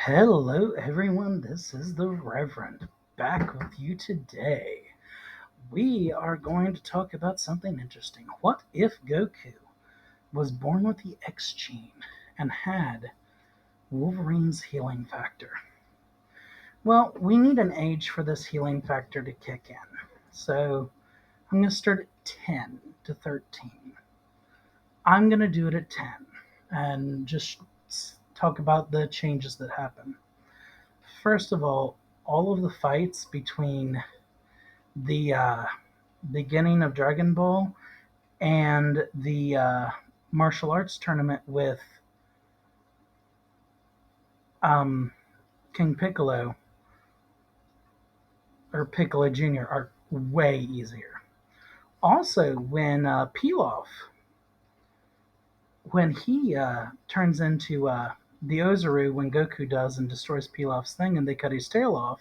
Hello, everyone. This is the Reverend back with you today. We are going to talk about something interesting. What if Goku was born with the X gene and had Wolverine's healing factor? Well, we need an age for this healing factor to kick in. So I'm going to start at 10 to 13. I'm going to do it at 10 and just talk about the changes that happen. First of all of the fights between the beginning of Dragon Ball and the martial arts tournament with um, King Piccolo or Piccolo Jr. are way easier. Also, when Pilaf, when he turns into the Ozaru, when Goku does and destroys Pilaf's thing and they cut his tail off,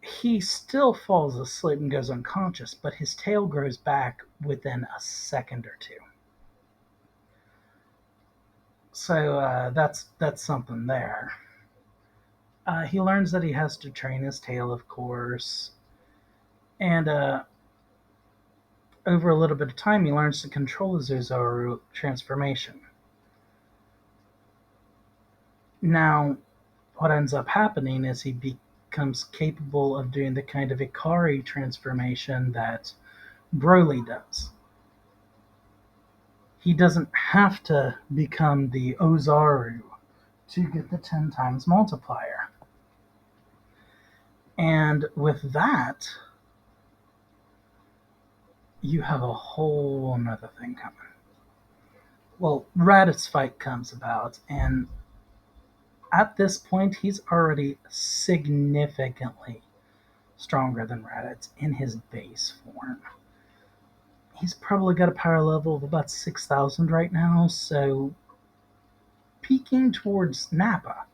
he still falls asleep and goes unconscious, but his tail grows back within a second or two. So that's something there. He learns that he has to train his tail, of course, and over a little bit of time, he learns to control his Ozaru transformation. Now, what ends up happening is he becomes capable of doing the kind of Ikari transformation that Broly does. He doesn't have to become the Ozaru to get the 10 times multiplier. And with that, you have a whole nother thing coming. Well, Raditz fight comes about, and at this point, he's already significantly stronger than Raditz in his base form. He's probably got a power level of about 6,000 right now, so peaking towards Nappa,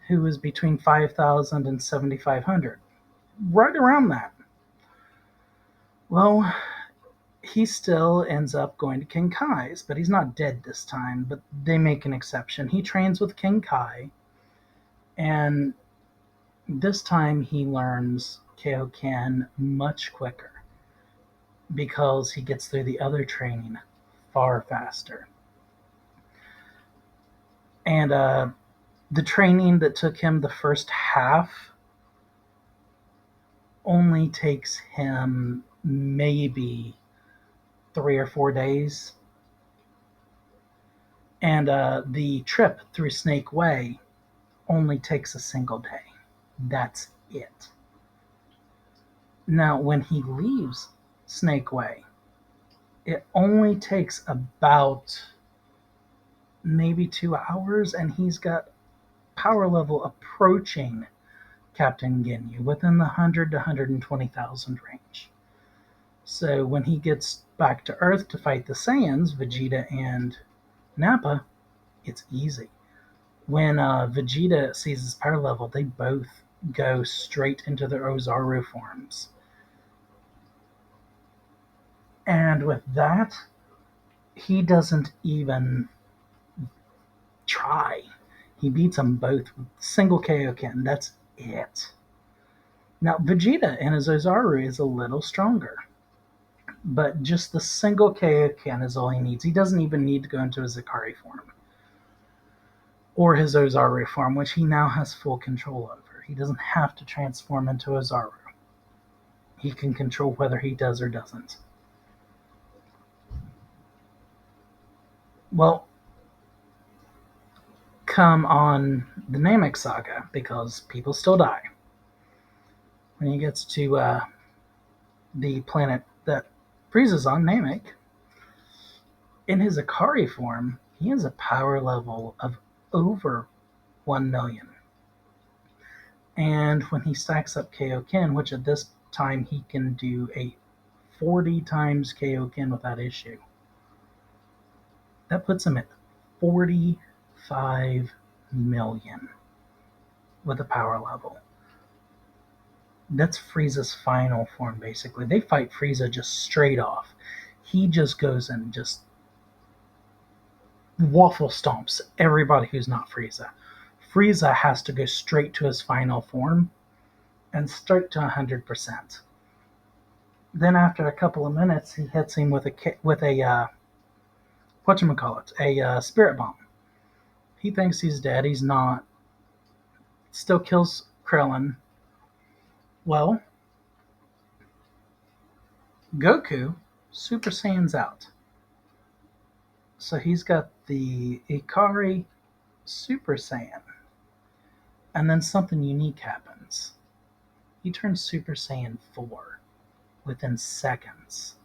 who is between 5,000 and 7,500. Right around that. Well, he still ends up going to King Kai's, but he's not dead this time, but they make an exception. He trains with King Kai, and this time he learns Kaioken much quicker because he gets through the other training far faster. And the training that took him the first half only takes him maybe 3 or 4 days. And the trip through Snake Way only takes a single day. That's it. Now, when he leaves Snake Way, it only takes about maybe 2 hours, and he's got power level approaching Captain Ginyu within the 100 to 120,000 range. So when he gets back to Earth to fight the Saiyans, Vegeta and Nappa, it's easy. When Vegeta sees his power level, they both go straight into their Ozaru forms. And with that, he doesn't even try. He beats them both with single Kaioken. That's it. Now, Vegeta in his Ozaru is a little stronger, but just the single Kaioken is all he needs. He doesn't even need to go into his Ikari form or his Ozaru form, which he now has full control over. He doesn't have to transform into Ozaru. He can control whether he does or doesn't. Well, come on the Namek saga, because people still die. When he gets to the planet that Frieza's on, Namek, in his Ikari form, he has a power level of over 1 million. And when he stacks up Kaioken, which at this time he can do a 40 times Kaioken without issue, that puts him at 45 million with a power level. That's Frieza's final form, basically. They fight Frieza just straight off. He just goes and just waffle stomps everybody who's not Frieza. Frieza has to go straight to his final form and straight to 100%. Then after a couple of minutes, he hits him with a whatchamacallit, a spirit bomb. He thinks he's dead. He's not. Still kills Krillin. Well, Goku Super Saiyan's out. So he's got the Ikari Super Saiyan. And then something unique happens. He turns Super Saiyan 4 within seconds.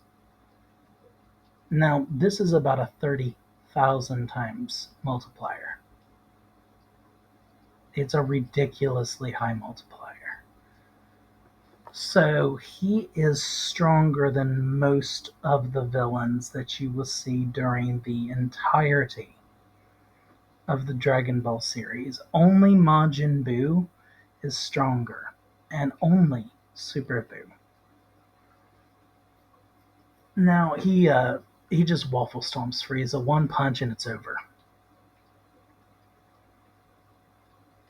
Now, this is about a 30,000 times multiplier. It's a ridiculously high multiplier. So he is stronger than most of the villains that you will see during the entirety of the Dragon Ball series. Only Majin Buu is stronger, and only Super Buu. Now he just waffle stomps Frieza, one punch and it's over.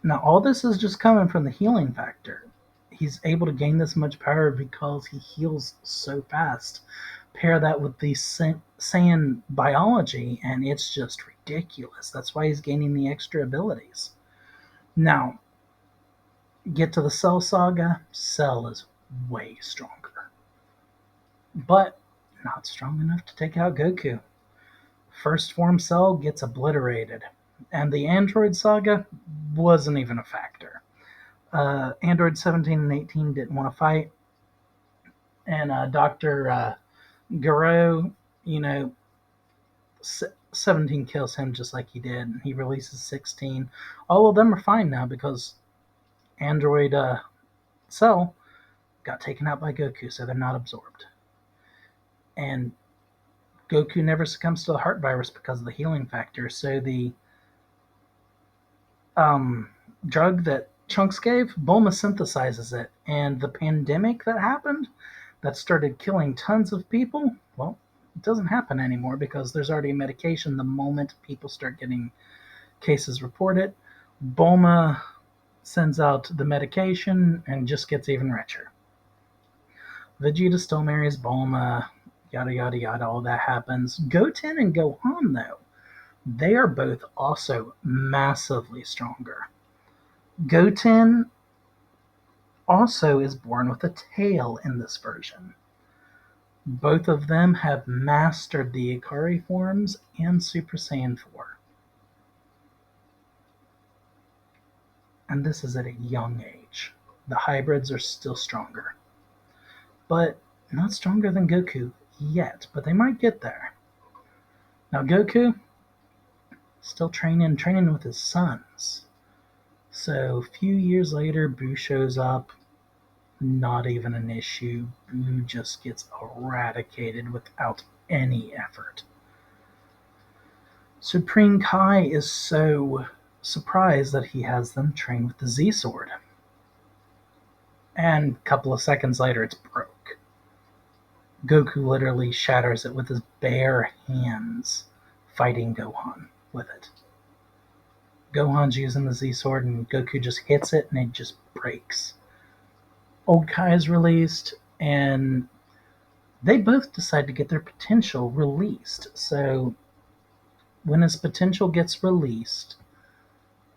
Now all this is just coming from the healing factor. He's able to gain this much power because he heals so fast. Pair that with the Saiyan biology, and it's just ridiculous. That's why he's gaining the extra abilities. Now, get to the Cell saga. Cell is way stronger, but not strong enough to take out Goku. First form Cell gets obliterated, and the Android saga wasn't even a factor. Android 17 and 18 didn't want to fight, and Dr. Garo, 17 kills him just like he did, and he releases 16. All of them are fine now because Android Cell got taken out by Goku, so they're not absorbed. And Goku never succumbs to the heart virus because of the healing factor, so the drug that Trunks gave, Bulma synthesizes it, and the pandemic that happened that started killing tons of people, well, it doesn't happen anymore because there's already a medication the moment people start getting cases reported. Bulma sends out the medication and just gets even richer. Vegeta still marries Bulma, yada yada yada, all that happens. Goten and Gohan, though, they are both also massively stronger. Goten also is born with a tail in this version. Both of them have mastered the Ikari forms and Super Saiyan 4. And this is at a young age. The hybrids are still stronger. But not stronger than Goku yet, but they might get there. Now Goku, still training with his sons. So a few years later, Buu shows up. Not even an issue. Buu just gets eradicated without any effort. Supreme Kai is so surprised that he has them train with the Z Sword. And a couple of seconds later, it's broke. Goku literally shatters it with his bare hands, fighting Gohan with it. Gohan's using the Z Sword, and Goku just hits it, and it just breaks. Old Kai is released, and they both decide to get their potential released. So when his potential gets released,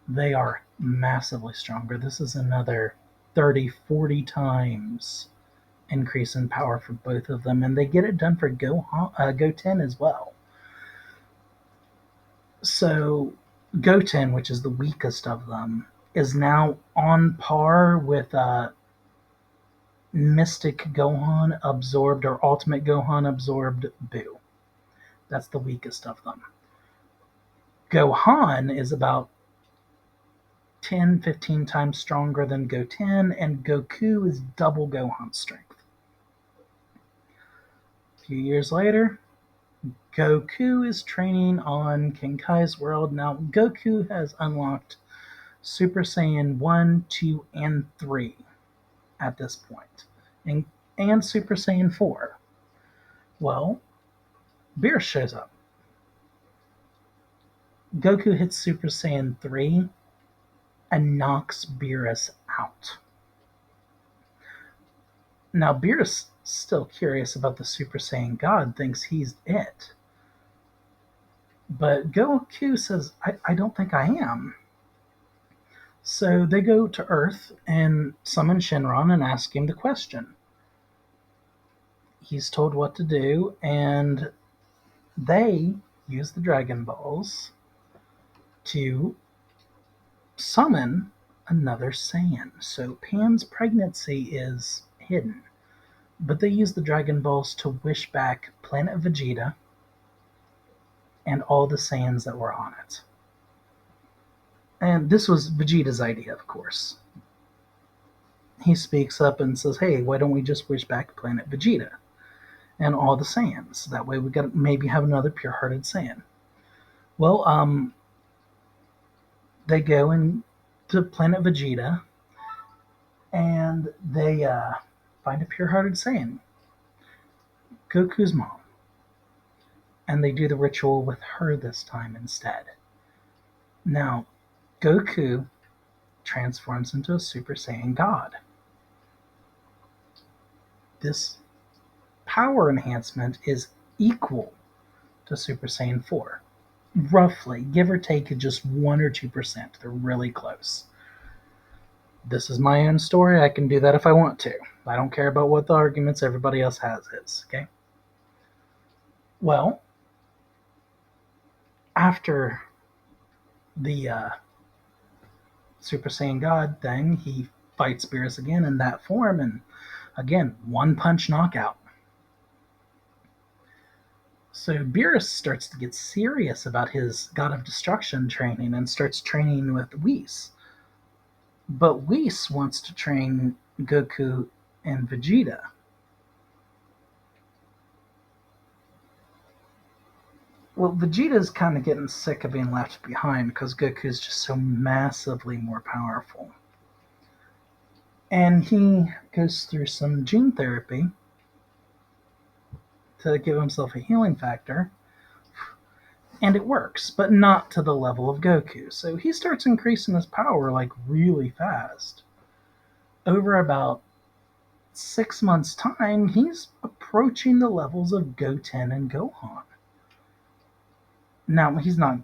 they are massively stronger. This is another 30, 40 times increase in power for both of them, and they get it done for Goten as well. So Goten, which is the weakest of them, is now on par with Mystic Gohan absorbed or Ultimate Gohan absorbed Buu. That's the weakest of them. Gohan is about 10, 15 times stronger than Goten, and Goku is double Gohan's strength. A few years later, Goku is training on King Kai's world. Now, Goku has unlocked Super Saiyan 1, 2, and 3 at this point, and Super Saiyan 4. Well, Beerus shows up. Goku hits Super Saiyan 3 and knocks Beerus out. Now, Beerus, still curious about the Super Saiyan God, thinks he's it. But Goku says, I don't think I am. So they go to Earth and summon Shenron and ask him the question. He's told what to do, and they use the Dragon Balls to summon another Saiyan. So Pan's pregnancy is hidden, but they use the Dragon Balls to wish back Planet Vegeta and all the Saiyans that were on it. And this was Vegeta's idea, of course. He speaks up and says, hey, why don't we just wish back Planet Vegeta and all the Saiyans? That way we got maybe have another pure-hearted Saiyan. Well, they go to Planet Vegeta, and they find a pure-hearted Saiyan, Goku's mom, and they do the ritual with her this time instead. Now, Goku transforms into a Super Saiyan God. This power enhancement is equal to Super Saiyan 4. Roughly, give or take just 1 or 2%. They're really close. This is my own story. I can do that if I want to. I don't care about what the arguments everybody else has is, okay? Well, after the Super Saiyan God thing, he fights Beerus again in that form, and again, one punch knockout. So Beerus starts to get serious about his God of Destruction training and starts training with Whis. But Whis wants to train Goku and Vegeta. Well, Vegeta's kind of getting sick of being left behind because Goku's just so massively more powerful. And he goes through some gene therapy to give himself a healing factor. And it works, but not to the level of Goku. So he starts increasing his power like really fast. Over about 6 months' time, he's approaching the levels of Goten and Gohan. Now, he's not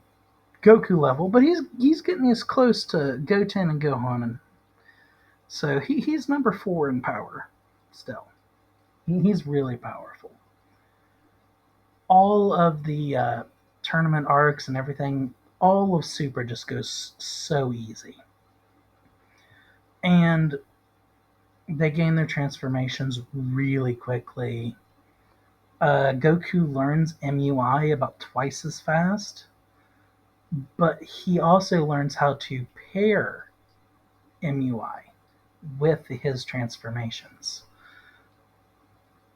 Goku level, but he's getting as close to Goten and Gohan. And so he's number 4 in power still. He's really powerful. All of the tournament arcs and everything, all of Super just goes so easy. And they gain their transformations really quickly. Goku learns MUI about twice as fast, but he also learns how to pair MUI with his transformations.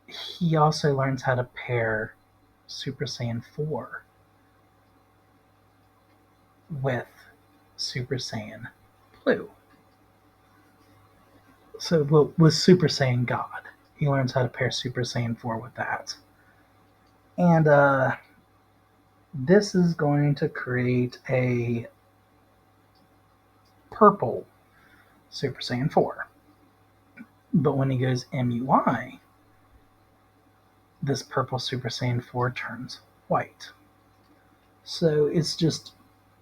He also learns how to pair Super Saiyan 4 with Super Saiyan Blue. So, well, with Super Saiyan God, he learns how to pair Super Saiyan 4 with that. And this is going to create a purple Super Saiyan 4. But when he goes MUI, this purple Super Saiyan 4 turns white. So it's just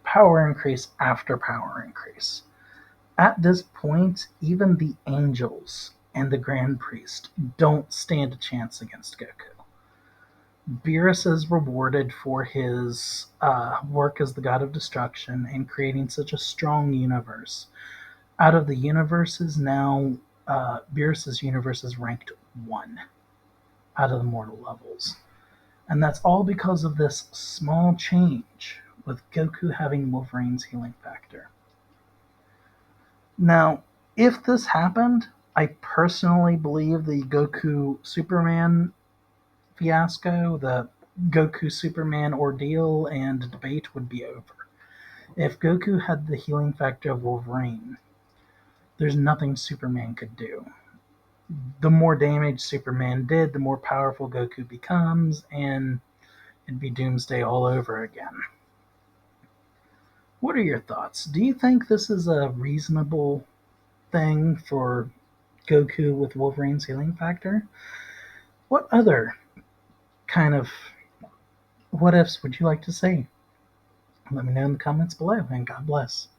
power increase after power increase. At this point, even the angels and the Grand Priest don't stand a chance against Goku. Beerus is rewarded for his work as the God of Destruction and creating such a strong universe. Out of the universes now, Beerus's universe is ranked 1 out of the mortal levels. And that's all because of this small change with Goku having Wolverine's healing factor. Now, if this happened, I personally believe the Goku Superman fiasco, the Goku Superman ordeal and debate would be over. If Goku had the healing factor of Wolverine, there's nothing Superman could do. The more damage Superman did, the more powerful Goku becomes, and it'd be Doomsday all over again. What are your thoughts? Do you think this is a reasonable thing for Goku with Wolverine's healing factor? What other kind of what ifs would you like to see? Let me know in the comments below, and God bless.